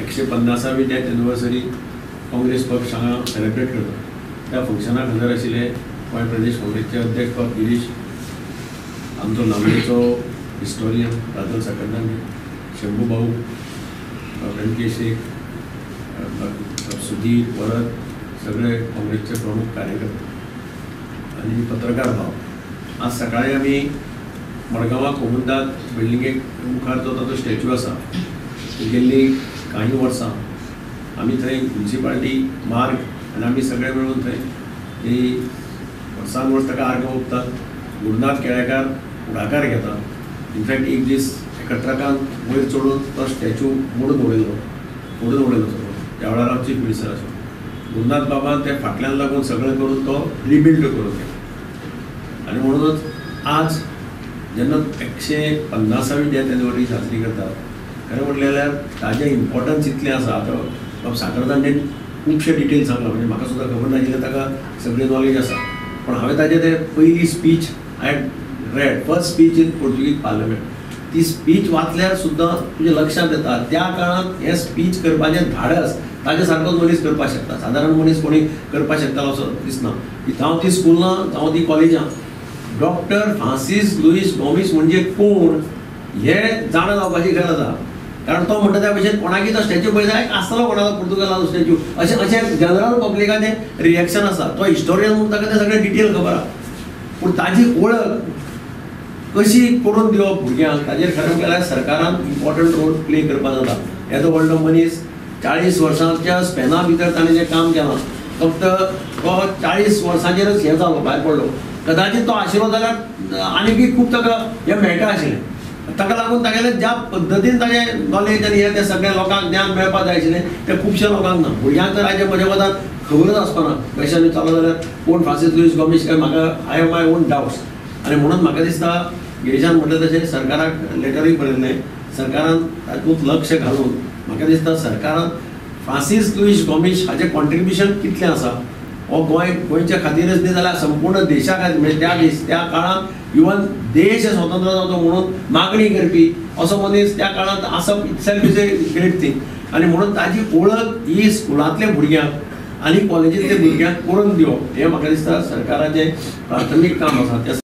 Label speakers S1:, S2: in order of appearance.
S1: 150वी death anniversary Congress पक्ष हांगा celebrate करता. त्या फंक्शनाक हजर आशिल्ले गोंय प्रदेश काँग्रेसचे अध्यक्ष गिरीश, आमचो नामनेचो हिस्टोरियन राजन सकंदानी, शंभू भाऊ, रणकेश शेख, सुधीर, वरद, सगळे काँग्रेसचे प्रमुख कार्यकर्ते आणि पत्रकार भाव. आज सकाळी आम्ही मडगांवां कोमुंदात बिल्डिंगेक मुखार जो ताचो स्टॅच्यू आसा गेल्ली काही वर्सां आमी थंय म्युनिसिपालिटी मार्ग आनी आमी सगळे मेळून थंय ही वर्सान वर्स ताका आर्गां ओंपतात. गुरुनाथ केळेकार फुडाकार घेता. इनफॅक्ट एक दीस एका ट्रकान वयर चडून तो स्टॅच्यू मोडून उडयलो त्या वेळार हांव चीफ मिनिस्टर आशिल्लो. गुरुनाथ बाबान ते फाटल्यान लागून सगळें करून तो रिबिल्ड करून केलो. आनी म्हणूनच आज जेन्ना 150वी डेथ एनिवर्सरी साजरी करतात खरें म्हटलें जाल्यार ताजें इम्पॉर्टन्स इतलें आसा. आतां साखरदांडेन खुबशे डिटेल्स सांगला, म्हणजे म्हाका सुद्दां खबर नाशिल्लें, ताका सगळी नॉलेज आसा. पण हांवें ताजें तें पयली speech I read, first speech in Portuguese parliament, ती स्पीच वाचल्यार सुद्दां तुजें लक्षांत येता त्या काळांत हें स्पीच करपाचें धाडस ताजे सारकोच मनीस करपाक शकता. सादारण मनीस कोणी करपाक शकतालो असो दिसना. जावं ती स्कुलां जावं ती कॉलेजां डॉक्टर फ्रांसीस लुईस गोमिस म्हणजे कोण हें जाणा जावपाची गरज आसा. कारण तो म्हणटा त्या भशेन कोणाकी तो स्टॅच्यू पळयता आसतलो कोणाचो पुर्तुगालाचो स्टॅच्यू अशें जनरल पब्लिकाचें रिएक्शन आसा. तो हिस्टोरियन म्हणून ताका तें सगळें डिटेल खबर आसा. पूण ताजी वळख कशी करून दिवप भुरग्यांक ताजेर खरें म्हटल्यार सरकारान इम्पॉर्टंट रोल प्ले करपाक जाता. येदो व्हडलो मनीस 40 वर्सांच्या स्पॅना भितर ताणें जें काम केलां फक्त तो 40 वर्सांचेरच हें जालो भायर पडलो. कदाचित तो आशिल्लो जाल्यार आनीकय खूब ताका हें मेळटा आशिल्लें. ताका लागून तागेलें ज्या पद्दतीन ताजें नॉलेज आनी हें तें सगळ्या लोकांक ज्ञान मेळपाक जाय आशिल्लें तें खुबश्या लोकांक ना. भुरग्यांक तर आयच्या म्हज्या मतान खबरच आसपाना पयशांनी चालू जाल्यार कोण फ्रांसीस लुईस गोमिस काय म्हाका I have my on doubts. आनी म्हणून म्हाका दिसता गिरीशान म्हटलें तशें सरकाराक लेटरूय बरयल्लें. सरकारान तातूंत लक्ष घालून म्हाका दिसता सरकारान फ्रांसीस लुईस गोमिस हाचें कॉन्ट्रिब्युशन कितलें आसा हो गोंयच्या खातीरच न्ही जाल्यार संपूर्ण देशा खातीर, म्हणजे त्या काळांत इवन देश स्वतंत्र जावचो म्हणून मागणी करपी असो मनीस त्या काळांत आसप itself is a great thing. आनी म्हणून ताजी ओळख ही स्कुलांतल्या भुरग्यांक आनी कॉलेजींतल्या भुरग्यांक करून दिवप हें म्हाका दिसता सरकाराचें प्राथमीक काम आसा.